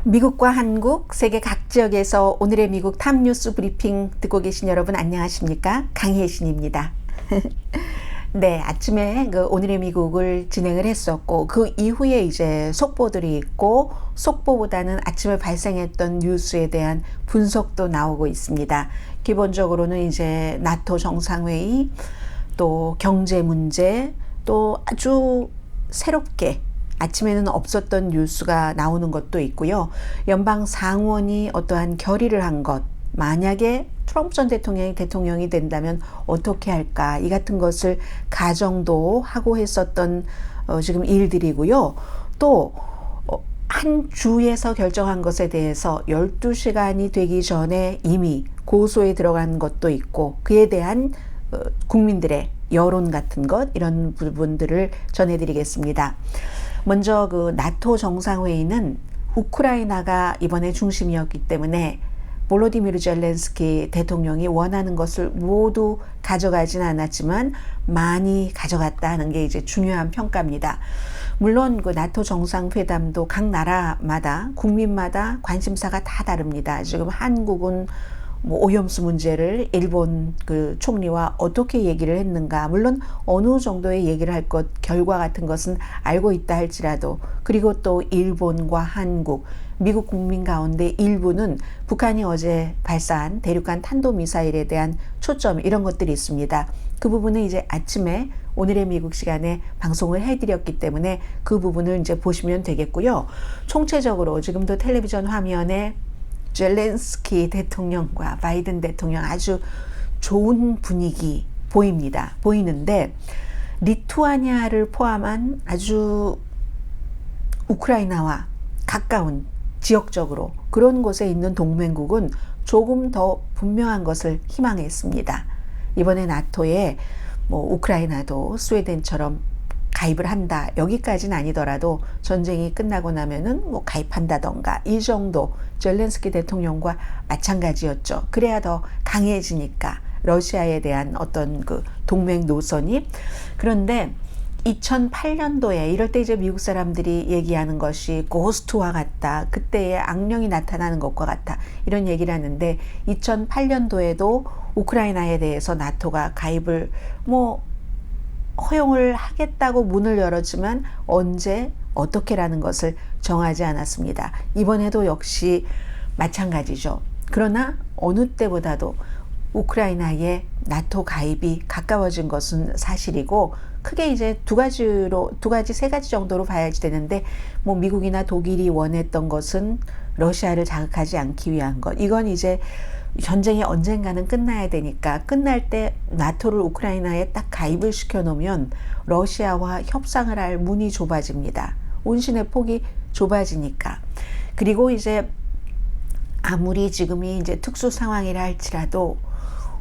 미국과 한국, 세계 각 지역에서 오늘의 미국 탑뉴스 브리핑 듣고 계신 여러분 안녕하십니까? 강혜신입니다. 네, 아침에 오늘의 미국을 진행을 했었고 그 이후에 이제 속보들이 있고 속보보다는 아침에 발생했던 뉴스에 대한 분석도 나오고 있습니다. 기본적으로는 이제 나토 정상회의, 또 경제 문제, 또 아주 새롭게 아침에는 없었던 뉴스가 나오는 것도 있고요. 연방 상원이 어떠한 결의를 한 것, 만약에 트럼프 전 대통령이 된다면 어떻게 할까, 이 같은 것을 가정도 하고 했었던 지금 일들이고요. 또 한 주에서 결정한 것에 대해서 12시간이 되기 전에 이미 고소에 들어간 것도 있고 그에 대한 국민들의 여론 같은 것, 이런 부분들을 전해드리겠습니다. 먼저 나토 정상회의는 우크라이나가 이번에 중심이었기 때문에 볼로디미르 젤렌스키 대통령이 원하는 것을 모두 가져가진 않았지만 많이 가져갔다 하는 게 이제 중요한 평가입니다. 물론 나토 정상회담도 각 나라마다 국민마다 관심사가 다 다릅니다. 지금 한국은 오염수 문제를 일본 총리와 어떻게 얘기를 했는가, 물론 어느 정도의 얘기를 할 것, 결과 같은 것은 알고 있다 할지라도, 그리고 또 일본과 한국, 미국 국민 가운데 일부는 북한이 어제 발사한 대륙간 탄도미사일에 대한 초점, 이런 것들이 있습니다. 그 부분은 이제 아침에 오늘의 미국 시간에 방송을 해드렸기 때문에 그 부분을 이제 보시면 되겠고요. 총체적으로 지금도 텔레비전 화면에 젤렌스키 대통령과 바이든 대통령 아주 좋은 분위기 보이는데, 리투아니아를 포함한 아주 우크라이나와 가까운 지역적으로 그런 곳에 있는 동맹국은 조금 더 분명한 것을 희망했습니다. 이번에 나토에 우크라이나도 스웨덴처럼 가입을 한다, 여기까지는 아니더라도 전쟁이 끝나고 나면은 가입한다던가, 이 정도 젤렌스키 대통령과 마찬가지였죠. 그래야 더 강해지니까 러시아에 대한 어떤 동맹 노선이. 그런데 2008년도에 이럴 때 이제 미국 사람들이 얘기하는 것이 고스트와 같다, 그때의 악령이 나타나는 것과 같다, 이런 얘기를 하는데, 2008년도에도 우크라이나에 대해서 나토가 가입을 허용을 하겠다고 문을 열었지만 언제 어떻게라는 것을 정하지 않았습니다. 이번에도 역시 마찬가지죠. 그러나 어느 때보다도 우크라이나의 나토 가입이 가까워진 것은 사실이고, 크게 이제 세 가지 정도로 봐야지 되는데, 미국이나 독일이 원했던 것은 러시아를 자극하지 않기 위한 것. 이건 이제 전쟁이 언젠가는 끝나야 되니까, 끝날 때 나토를 우크라이나에 딱 가입을 시켜 놓으면 러시아와 협상을 할 문이 좁아집니다. 온신의 폭이 좁아지니까. 그리고 이제 아무리 지금이 이제 특수 상황이라 할지라도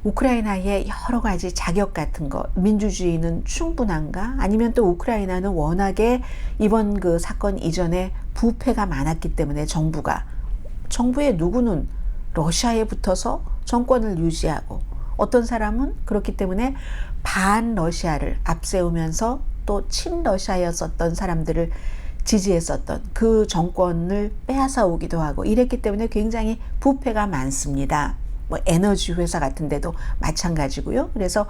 우크라이나의 여러 가지 자격 같은 것, 민주주의는 충분한가? 아니면 또 우크라이나는 워낙에 이번 사건 이전에 부패가 많았기 때문에 정부의 누구는 러시아에 붙어서 정권을 유지하고, 어떤 사람은 그렇기 때문에 반 러시아를 앞세우면서 또 친러시아였었던 사람들을 지지했었던 그 정권을 빼앗아 오기도 하고, 이랬기 때문에 굉장히 부패가 많습니다. 에너지 회사 같은 데도 마찬가지고요. 그래서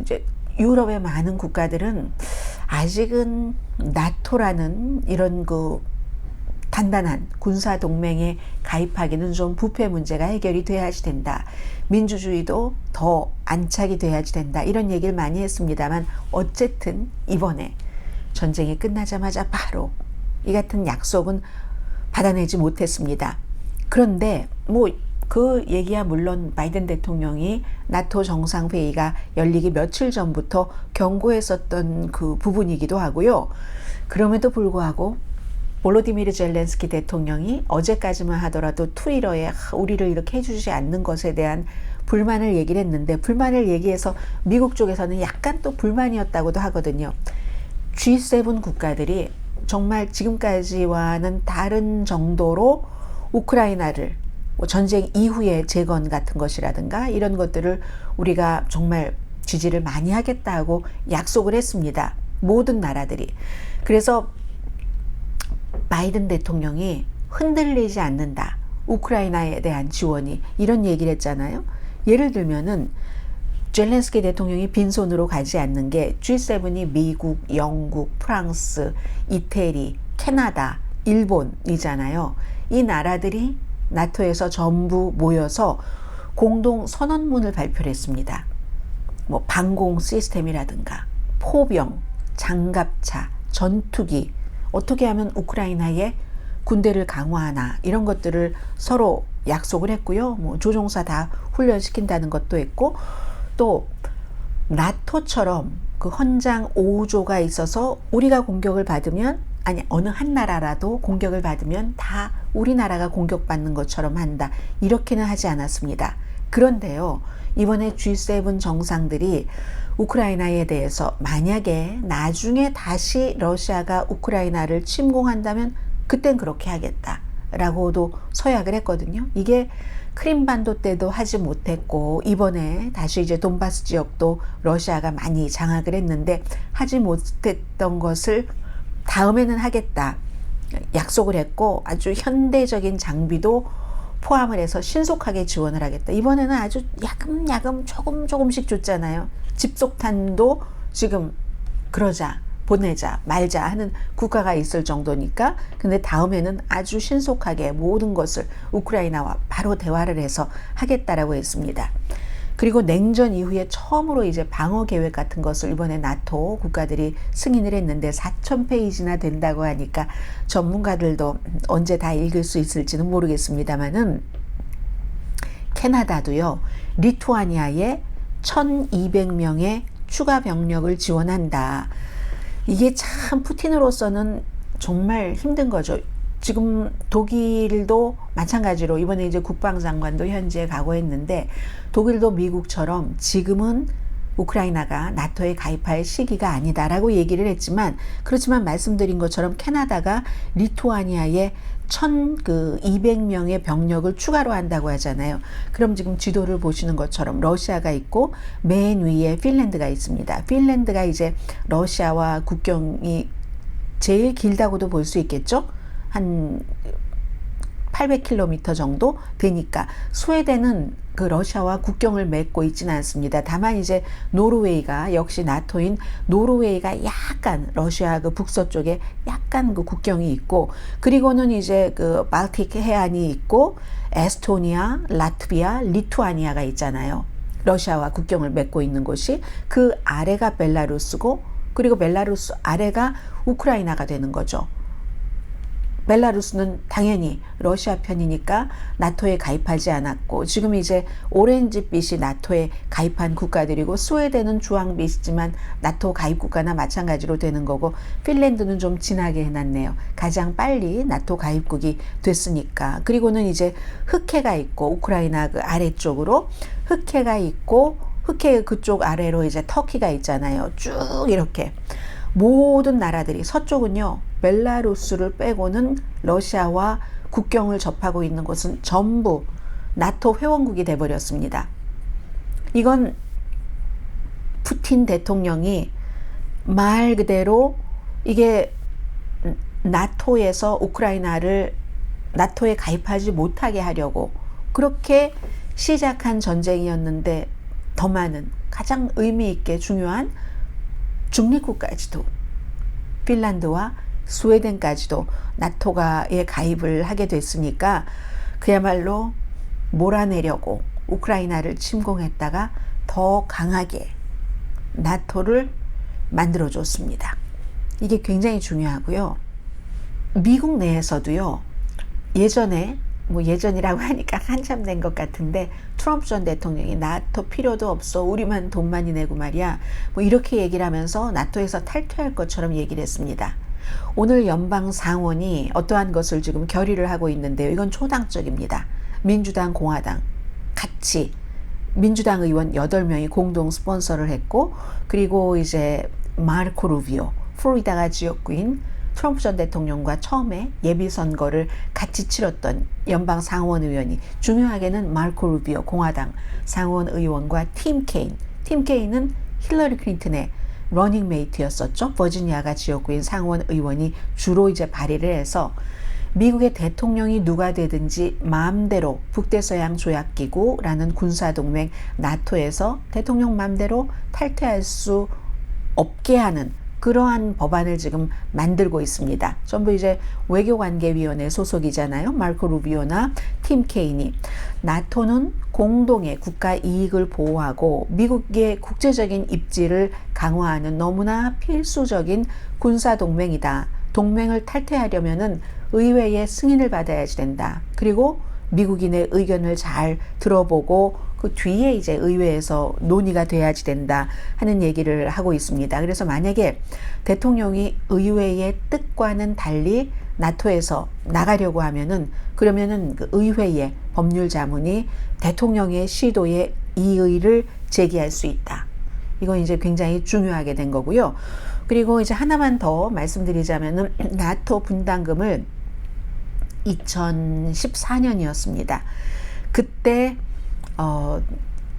이제 유럽의 많은 국가들은 아직은 나토라는 이런 단단한 군사 동맹에 가입하기는 좀 부패 문제가 해결이 돼야지 된다, 민주주의도 더 안착이 돼야지 된다, 이런 얘기를 많이 했습니다만, 어쨌든 이번에 전쟁이 끝나자마자 바로 이 같은 약속은 받아내지 못했습니다. 그런데 그 얘기야 물론 바이든 대통령이 나토 정상회의가 열리기 며칠 전부터 경고했었던 그 부분이기도 하고요. 그럼에도 불구하고 볼로디미르 젤렌스키 대통령이 어제까지만 하더라도 트위터에 우리를 이렇게 해주지 않는 것에 대한 불만을 얘기를 했는데, 불만을 얘기해서 미국 쪽에서는 약간 또 불만이었다고도 하거든요. G7 국가들이 정말 지금까지와는 다른 정도로 우크라이나를 전쟁 이후의 재건 같은 것이라든가 이런 것들을 우리가 정말 지지를 많이 하겠다고 약속을 했습니다. 모든 나라들이. 그래서 바이든 대통령이 흔들리지 않는다. 우크라이나에 대한 지원이 이런 얘기를 했잖아요. 예를 들면은 젤렌스키 대통령이 빈손으로 가지 않는 게 G7이 미국, 영국, 프랑스, 이태리, 캐나다, 일본이잖아요. 이 나라들이 나토에서 전부 모여서 공동 선언문을 발표를 했습니다. 뭐 방공 시스템이라든가 포병, 장갑차, 전투기, 어떻게 하면 우크라이나의 군대를 강화하나 이런 것들을 서로 약속을 했고요. 뭐 조종사 다 훈련시킨다는 것도 했고, 또 나토처럼 그 헌장 5조가 있어서 우리가 공격을 받으면, 아니 어느 한 나라라도 공격을 받으면 다 우리나라가 공격받는 것처럼 한다. 이렇게는 하지 않았습니다. 그런데요, 이번에 G7 정상들이 우크라이나에 대해서 만약에 나중에 다시 러시아가 우크라이나를 침공한다면 그땐 그렇게 하겠다라고도 서약을 했거든요. 이게 크림반도 때도 하지 못했고, 이번에 다시 이제 돈바스 지역도 러시아가 많이 장악을 했는데 하지 못했던 것을 다음에는 하겠다 약속을 했고, 아주 현대적인 장비도 포함을 해서 신속하게 지원을 하겠다. 이번에는 아주 야금야금 조금씩 줬잖아요. 집속탄도 지금 그러자, 보내자, 말자 하는 국가가 있을 정도니까. 근데 다음에는 아주 신속하게 모든 것을 우크라이나와 바로 대화를 해서 하겠다라고 했습니다. 그리고 냉전 이후에 처음으로 이제 방어 계획 같은 것을 이번에 나토 국가들이 승인을 했는데 4,000페이지나 된다고 하니까 전문가들도 언제 다 읽을 수 있을지는 모르겠습니다만은, 캐나다도요, 리투아니아에 1,200명의 추가 병력을 지원한다. 이게 참 푸틴으로서는 정말 힘든 거죠. 지금 독일도 마찬가지로 이번에 이제 국방장관도 현지에 가고 했는데, 독일도 미국처럼 지금은 우크라이나가 나토에 가입할 시기가 아니다라고 얘기를 했지만, 그렇지만 말씀드린 것처럼 캐나다가 리투아니아에 1,200명의 병력을 추가로 한다고 하잖아요. 그럼 지금 지도를 보시는 것처럼 러시아가 있고 맨 위에 핀란드가 있습니다. 핀란드가 이제 러시아와 국경이 제일 길다고도 볼 수 있겠죠. 한 800km 정도 되니까. 스웨덴은 그 러시아와 국경을 맺고 있지는 않습니다. 다만 이제 노르웨이가, 역시 나토인 노르웨이가 약간 러시아 그 북서쪽에 약간 그 국경이 있고, 그리고는 이제 그 발틱 해안이 있고 에스토니아, 라트비아, 리투아니아가 있잖아요. 러시아와 국경을 맺고 있는 곳이. 그 아래가 벨라루스고, 그리고 벨라루스 아래가 우크라이나가 되는 거죠. 벨라루스는 당연히 러시아 편이니까 나토에 가입하지 않았고, 지금 이제 오렌지빛이 나토에 가입한 국가들이고, 스웨덴은 주황빛이지만 나토 가입 국가나 마찬가지로 되는 거고, 핀란드는 좀 진하게 해놨네요. 가장 빨리 나토 가입국이 됐으니까. 그리고는 이제 흑해가 있고, 우크라이나 그 아래쪽으로 흑해가 있고, 흑해 그쪽 아래로 이제 터키가 있잖아요. 쭉 이렇게 모든 나라들이, 서쪽은요 벨라루스를 빼고는 러시아와 국경을 접하고 있는 곳은 전부 나토 회원국이 돼버렸습니다. 이건 푸틴 대통령이 말 그대로 이게 나토에서 우크라이나를 나토에 가입하지 못하게 하려고 그렇게 시작한 전쟁이었는데, 더 많은 가장 의미 있게 중요한 중립국까지도, 핀란드와 스웨덴까지도 나토가에 가입을 하게 됐으니까 그야말로 몰아내려고 우크라이나를 침공했다가 더 강하게 나토를 만들어줬습니다. 이게 굉장히 중요하고요. 미국 내에서도요, 예전에, 뭐 예전이라고 하니까 한참 된 것 같은데, 트럼프 전 대통령이 나토 필요도 없어, 우리만 돈 많이 내고 말이야, 뭐 이렇게 얘기를 하면서 나토에서 탈퇴할 것처럼 얘기를 했습니다. 오늘 연방 상원이 어떠한 것을 지금 결의를 하고 있는데요. 이건 초당적입니다. 민주당, 공화당 같이, 민주당 의원 8명이 공동 스폰서를 했고, 그리고 이제 마르코 루비오, 플로리다가 지역구인 트럼프 전 대통령과 처음에 예비선거를 같이 치렀던 연방 상원 의원이, 중요하게는 마르코 루비오 공화당 상원 의원과 팀 케인은 힐러리 클린턴의 러닝메이트였었죠. 버지니아가 지역구인 상원 의원이 주로 이제 발의를 해서 미국의 대통령이 누가 되든지 마음대로 북대서양 조약기구라는 군사동맹 나토에서 대통령 마음대로 탈퇴할 수 없게 하는 그러한 법안을 지금 만들고 있습니다. 전부 이제 외교관계위원회 소속이잖아요. 마르코 루비오나 팀 케인이. 나토는 공동의 국가 이익을 보호하고 미국의 국제적인 입지를 강화하는 너무나 필수적인 군사동맹이다. 동맹을 탈퇴하려면은 의회의 승인을 받아야지 된다. 그리고 미국인의 의견을 잘 들어보고 그 뒤에 이제 의회에서 논의가 돼야지 된다 하는 얘기를 하고 있습니다. 그래서 만약에 대통령이 의회의 뜻과는 달리 나토에서 나가려고 하면은 그러면은 그 의회의 법률 자문이 대통령의 시도에 이의를 제기할 수 있다. 이건 이제 굉장히 중요하게 된 거고요. 그리고 이제 하나만 더 말씀드리자면은 나토 분담금을 2014년이었습니다. 그때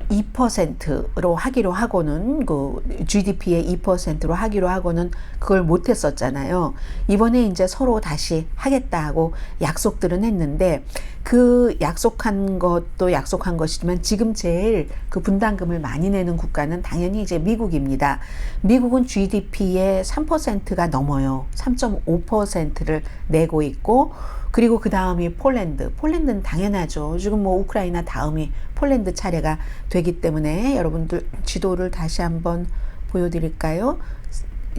2%로 하기로 하고는 그 GDP의 2%로 하기로 하고는 그걸 못 했었잖아요. 이번에 이제 서로 다시 하겠다 하고 약속들은 했는데 그 약속한 것도 약속한 것이지만 지금 제일 그 분담금을 많이 내는 국가는 당연히 이제 미국입니다. 미국은 GDP의 3%가 넘어요. 3.5%를 내고 있고 그리고 그 다음이 폴란드. 폴란드는 당연하죠. 지금 뭐 우크라이나 다음이 폴란드 차례가 되기 때문에 여러분들 지도를 다시 한번 보여드릴까요?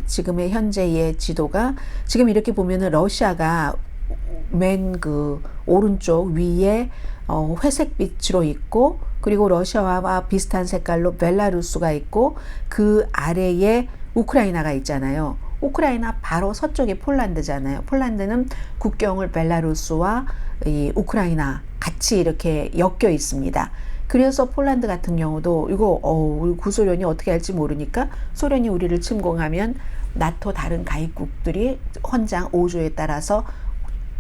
지금의 현재의 지도가 지금 이렇게 보면은 러시아가 맨 그 오른쪽 위에 회색빛으로 있고 그리고 러시아와 비슷한 색깔로 벨라루스가 있고 그 아래에 우크라이나가 있잖아요. 우크라이나 바로 서쪽이 폴란드잖아요. 폴란드는 국경을 벨라루스와 이 우크라이나 같이 이렇게 엮여 있습니다. 그래서 폴란드 같은 경우도 이거 우리 구소련이 어떻게 할지 모르니까 소련이 우리를 침공하면 나토 다른 가입국들이 헌장 5조에 따라서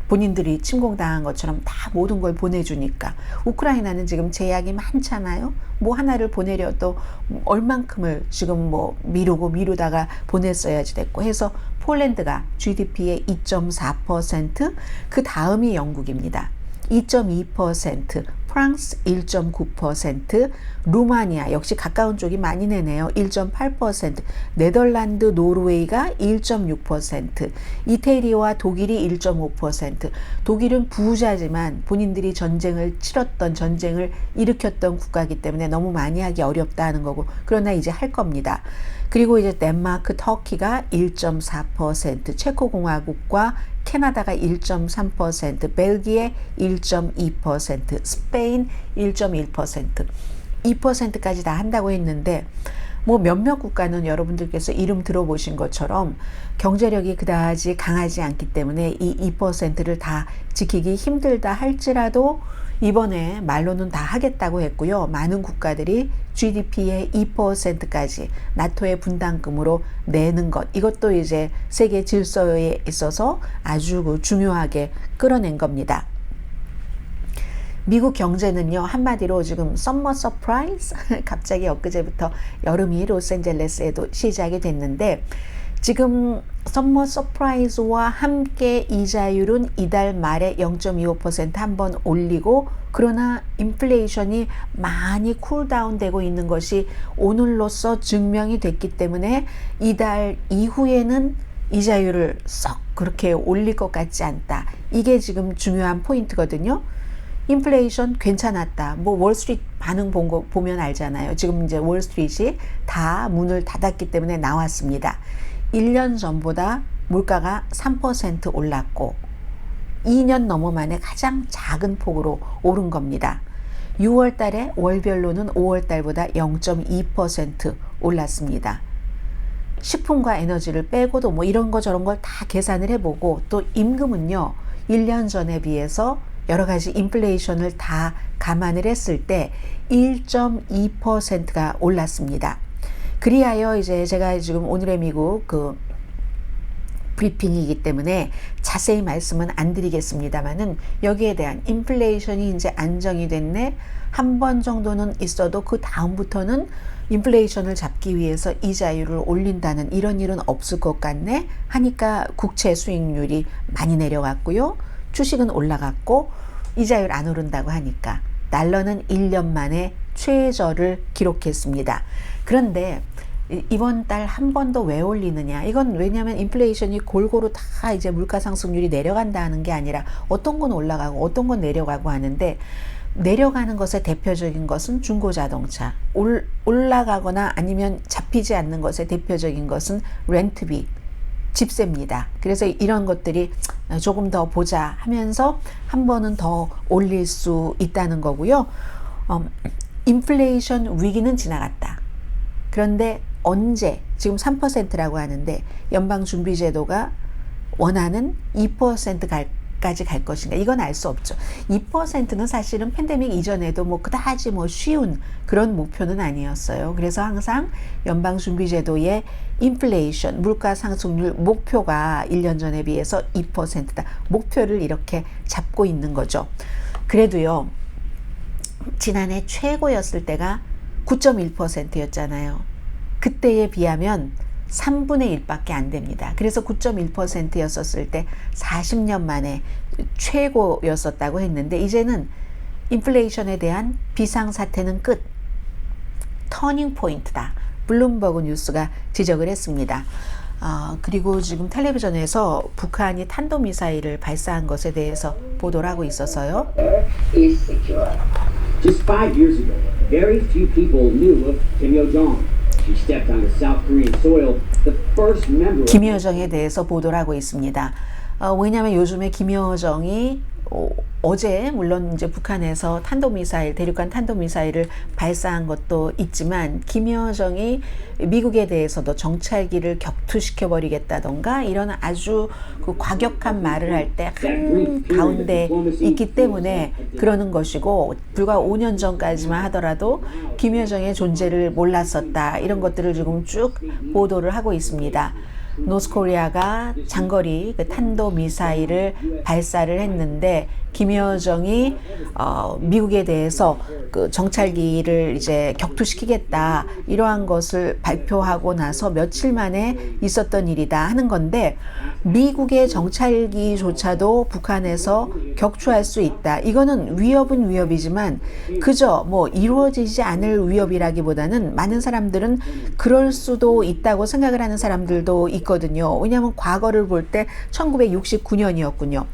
본인들이 침공당한 것처럼 다 모든 걸 보내주니까 우크라이나는 지금 제약이 많잖아요. 뭐 하나를 보내려도 얼만큼을 지금 뭐 미루다가 보냈어야지 됐고 해서 폴란드가 GDP의 2.4%, 그 다음이 영국입니다. 2.2%, 프랑스 1.9%, 루마니아 역시 가까운 쪽이 많이 내네요. 1.8%, 네덜란드, 노르웨이가 1.6%, 이태리와 독일이 1.5%. 독일은 부자지만 본인들이 전쟁을 치렀던 전쟁을 일으켰던 국가이기 때문에 너무 많이 하기 어렵다는 거고 그러나 이제 할 겁니다. 그리고 이제 덴마크, 터키가 1.4%, 체코공화국과 캐나다가 1.3%, 벨기에 1.2%, 스페인 1.1%, 2%까지 다 한다고 했는데 뭐 몇몇 국가는 여러분들께서 이름 들어보신 것처럼 경제력이 그다지 강하지 않기 때문에 이 2%를 다 지키기 힘들다 할지라도 이번에 말로는 다 하겠다고 했고요. 많은 국가들이 GDP의 2%까지 나토의 분담금으로 내는 것, 이것도 이제 세계 질서에 있어서 아주 중요하게 끌어낸 겁니다. 미국 경제는요, 한마디로 지금 썸머 서프라이즈, 갑자기 엊그제부터 여름이 로스앤젤레스에도 시작이 됐는데 지금 썸머 서프라이즈와 함께 이자율은 이달 말에 0.25% 한번 올리고 그러나 인플레이션이 많이 쿨다운 되고 있는 것이 오늘로써 증명이 됐기 때문에 이달 이후에는 이자율을 썩 그렇게 올릴 것 같지 않다. 이게 지금 중요한 포인트거든요. 인플레이션 괜찮았다. 뭐 월스트리트 반응 본 거 보면 알잖아요. 지금 이제 월스트리트이 다 문을 닫았기 때문에 나왔습니다. 1년 전보다 물가가 3% 올랐고 2년 넘어 만에 가장 작은 폭으로 오른 겁니다. 6월 달에 월별로는 5월 달보다 0.2% 올랐습니다. 식품과 에너지를 빼고도 뭐 이런 거 저런 걸 다 계산을 해보고 또 임금은요. 1년 전에 비해서 여러 가지 인플레이션을 다 감안을 했을 때 1.2%가 올랐습니다. 그리하여 이제 제가 지금 오늘의 미국 그 브리핑이기 때문에 자세히 말씀은 안 드리겠습니다만은 여기에 대한 인플레이션이 이제 안정이 됐네. 한 번 정도는 있어도 그 다음부터는 인플레이션을 잡기 위해서 이자율을 올린다는 이런 일은 없을 것 같네 하니까 국채 수익률이 많이 내려갔고요. 주식은 올라갔고 이자율 안 오른다고 하니까 달러는 1년 만에 최저를 기록했습니다. 그런데 이번 달 한 번 더 왜 올리느냐? 이건 왜냐하면 인플레이션이 골고루 다 이제 물가 상승률이 내려간다는 게 아니라 어떤 건 올라가고 어떤 건 내려가고 하는데, 내려가는 것의 대표적인 것은 중고자동차, 올라가거나 아니면 잡히지 않는 것의 대표적인 것은 렌트비, 집세입니다. 그래서 이런 것들이 조금 더 보자 하면서 한 번은 더 올릴 수 있다는 거고요. 인플레이션 위기는 지나갔다. 그런데 언제, 지금 3%라고 하는데 연방준비제도가 원하는 2%까지 갈 것인가, 이건 알 수 없죠. 2%는 사실은 팬데믹 이전에도 뭐 그다지 뭐 쉬운 그런 목표는 아니었어요. 그래서 항상 연방준비제도의 인플레이션, 물가 상승률 목표가 1년 전에 비해서 2%다. 목표를 이렇게 잡고 있는 거죠. 그래도요, 지난해 최고였을 때가 9.1%였잖아요. 그때에 비하면 3분의 1밖에 안 됩니다. 그래서 9.1%였었을 때 40년 만에 최고였었다고 했는데, 이제는 인플레이션에 대한 비상사태는 끝, 터닝 포인트다. 블룸버그 뉴스가 지적을 했습니다. 그리고 지금 텔레비전에서 북한이 탄도미사일을 발사한 것에 대해서 보도를 하고 있어서요. Just 5 years ago, very few people knew of Kim Yo-jong. She stepped onto South Korean soil, the first member of 김여정에 대해서 보도를 하고 있습니다. 왜냐하면 요즘에 김여정이 어제 물론 이제 북한에서 탄도미사일, 대륙간 탄도미사일을 발사한 것도 있지만, 김여정이 미국에 대해서도 정찰기를 격투시켜 버리겠다던가 이런 아주 그 과격한 말을 할 때 한 가운데 있기 때문에 그러는 것이고, 불과 5년 전까지만 하더라도 김여정의 존재를 몰랐었다, 이런 것들을 지금 쭉 보도를 하고 있습니다. 노스코리아가 장거리 그 탄도미사일을 발사를 했는데, 김여정이 미국에 대해서 그 정찰기를 이제 격투시키겠다, 이러한 것을 발표하고 나서 며칠 만에 있었던 일이다 하는 건데, 미국의 정찰기조차도 북한에서 격추할 수 있다. 이거는 위협은 위협이지만 그저 뭐 이루어지지 않을 위협이라기보다는 많은 사람들은 그럴 수도 있다고 생각을 하는 사람들도 있거든요. 왜냐하면 과거를 볼 때 1969년이었군요.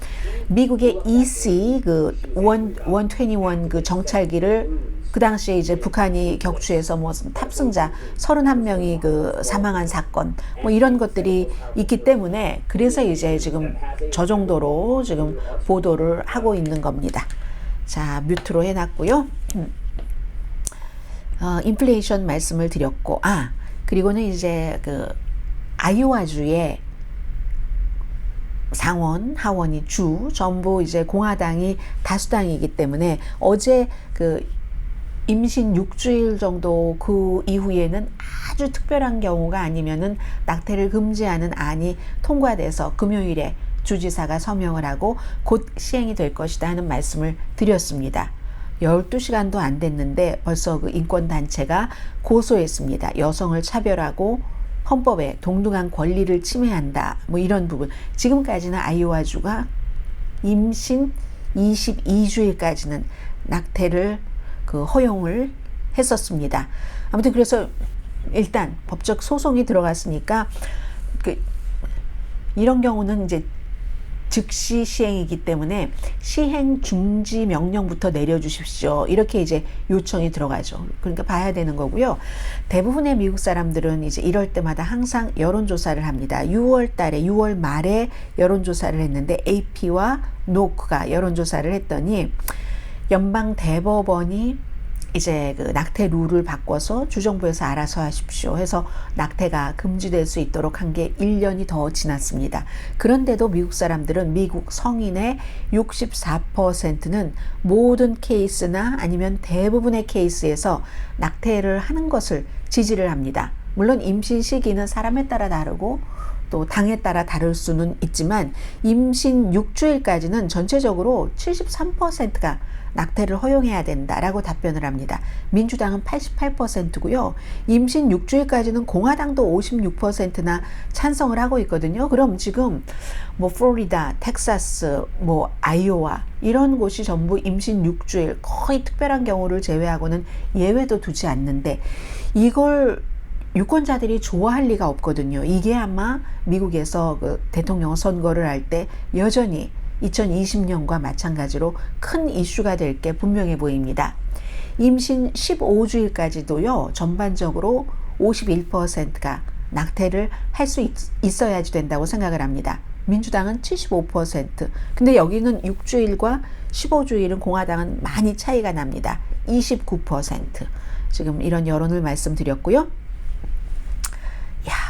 미국의 EC 그 121 그 정찰기를 그 당시에 이제 북한이 격추해서 뭐 탑승자 31명이 그 사망한 사건, 뭐 이런 것들이 있기 때문에, 그래서 이제 지금 저 정도로 지금 보도를 하고 있는 겁니다. 자, 뮤트로 해놨고요. 인플레이션 말씀을 드렸고, 그리고는 이제 그 아이오와주의 상원, 하원이 주 전부 이제 공화당이 다수당이기 때문에 어제 그 임신 6주일 정도 그 이후에는 아주 특별한 경우가 아니면은 낙태를 금지하는 안이 통과돼서 금요일에 주지사가 서명을 하고 곧 시행이 될 것이다 하는 말씀을 드렸습니다. 12시간도 안 됐는데 벌써 그 인권단체가 고소했습니다. 여성을 차별하고 헌법에 동등한 권리를 침해한다, 뭐 이런 부분. 지금까지는 아이오와주가 임신 22주일까지는 낙태를 그 허용을 했었습니다. 아무튼 그래서 일단 법적 소송이 들어갔으니까 이런 경우는 이제 즉시 시행이기 때문에 시행 중지 명령부터 내려주십시오, 이렇게 이제 요청이 들어가죠. 그러니까 봐야 되는 거고요. 대부분의 미국 사람들은 이제 이럴 때마다 항상 여론조사를 합니다. 6월 달에, 6월 말에 여론조사를 했는데 AP와 노크가 여론조사를 했더니 연방 대법원이 이제 그 낙태 룰을 바꿔서 주정부에서 알아서 하십시오 해서 낙태가 금지될 수 있도록 한 게 1년이 더 지났습니다. 그런데도 미국 사람들은, 미국 성인의 64%는 모든 케이스나 아니면 대부분의 케이스에서 낙태를 하는 것을 지지를 합니다. 물론 임신 시기는 사람에 따라 다르고 또 당에 따라 다를 수는 있지만 임신 6주일까지는 전체적으로 73%가 낙태를 허용해야 된다라고 답변을 합니다. 민주당은 88%고요. 임신 6주일까지는 공화당도 56%나 찬성을 하고 있거든요. 그럼 지금 뭐 플로리다, 텍사스, 뭐 아이오와 이런 곳이 전부 임신 6주일 거의 특별한 경우를 제외하고는 예외도 두지 않는데 이걸 유권자들이 좋아할 리가 없거든요. 이게 아마 미국에서 그 대통령 선거를 할 때 여전히 2020년과 마찬가지로 큰 이슈가 될 게 분명해 보입니다. 임신 15주일까지도요, 전반적으로 51%가 낙태를 할 수 있어야지 된다고 생각을 합니다. 민주당은 75%. 근데 여기는 6주일과 15주일은 공화당은 많이 차이가 납니다. 29%. 지금 이런 여론을 말씀드렸고요.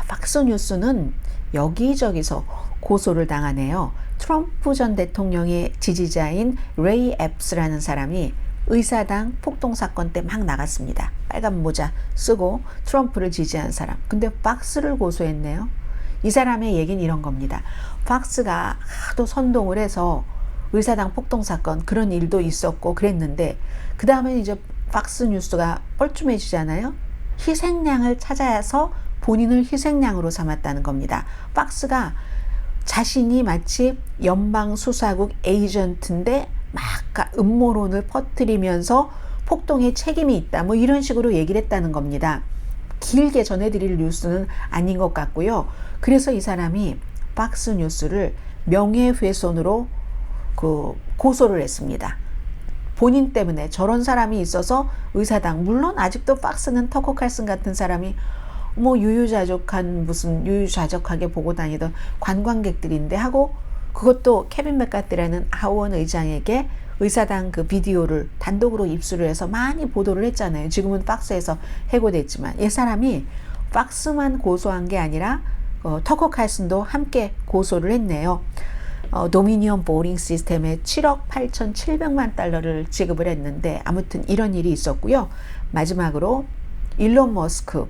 팍스뉴스는 여기저기서 고소를 당하네요. 트럼프 전 대통령의 지지자인 레이 앱스라는 사람이 의사당 폭동 사건 때 막 나갔습니다. 빨간 모자 쓰고 트럼프를 지지한 사람. 근데 팍스를 고소했네요. 이 사람의 얘기는 이런 겁니다. 팍스가 하도 선동을 해서 의사당 폭동 사건 그런 일도 있었고 그랬는데 그 다음에 이제 팍스뉴스가 뻘쭘해지잖아요. 희생양을 찾아서 본인을 희생양으로 삼았다는 겁니다. 팍스가 자신이 마치 연방수사국 에이전트인데 막 음모론을 퍼뜨리면서 폭동에 책임이 있다. 뭐 이런 식으로 얘기를 했다는 겁니다. 길게 전해드릴 뉴스는 아닌 것 같고요. 그래서 이 사람이 팍스뉴스를 명예훼손으로 고소를 했습니다. 본인 때문에 저런 사람이 있어서 의사당, 물론 아직도 팍스는 터커 칼슨 같은 사람이 뭐 유유자적하게 보고 다니던 관광객들인데 하고 그것도 케빈 맥카티라는 하원 의장에게 의사당 그 비디오를 단독으로 입수를 해서 많이 보도를 했잖아요. 지금은 팍스에서 해고됐지만 이 사람이 팍스만 고소한 게 아니라 터커 칼슨도 함께 고소를 했네요. 도미니언 보링 시스템에 7억 8,700만 달러를 지급을 했는데 아무튼 이런 일이 있었고요. 마지막으로 일론 머스크.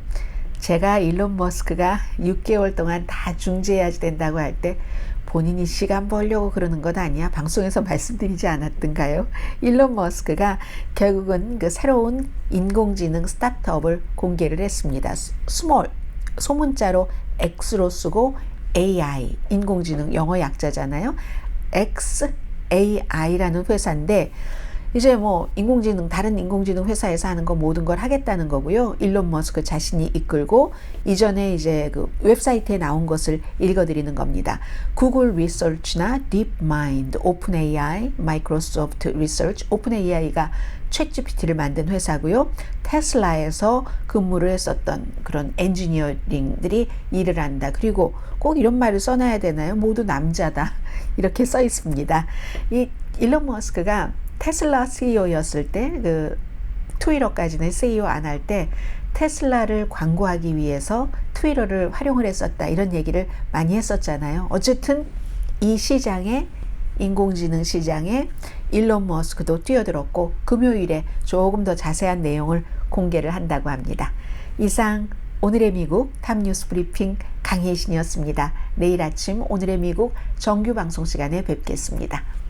제가 일론 머스크가 6개월 동안 다 중재해야지 된다고 할 때 본인이 시간 벌려고 그러는 것 아니야? 방송에서 말씀드리지 않았던가요? 일론 머스크가 결국은 그 새로운 인공지능 스타트업을 공개를 했습니다. 스몰, 소문자로 X로 쓰고 AI, 인공지능 영어 약자잖아요. XAI라는 회사인데 이제 뭐 다른 인공지능 회사에서 하는 거 모든 걸 하겠다는 거고요. 일론 머스크 자신이 이끌고 이전에 이제 그 웹사이트에 나온 것을 읽어드리는 겁니다. 구글 리서치나 딥마인드, 오픈AI, 마이크로소프트 리서치, 오픈AI가 챗GPT를 만든 회사고요. 테슬라에서 근무를 했었던 그런 엔지니어링들이 일을 한다. 그리고 꼭 이런 말을 써놔야 되나요? 모두 남자다. 이렇게 써 있습니다. 이 일론 머스크가 테슬라 CEO였을 때 그 트위터까지는 CEO 안 할 때 테슬라를 광고하기 위해서 트위터를 활용을 했었다. 이런 얘기를 많이 했었잖아요. 어쨌든 이 시장에 인공지능 시장에 일론 머스크도 뛰어들었고 금요일에 조금 더 자세한 내용을 공개를 한다고 합니다. 이상 오늘의 미국 탑뉴스 브리핑 강혜신이었습니다. 내일 아침 오늘의 미국 정규 방송 시간에 뵙겠습니다.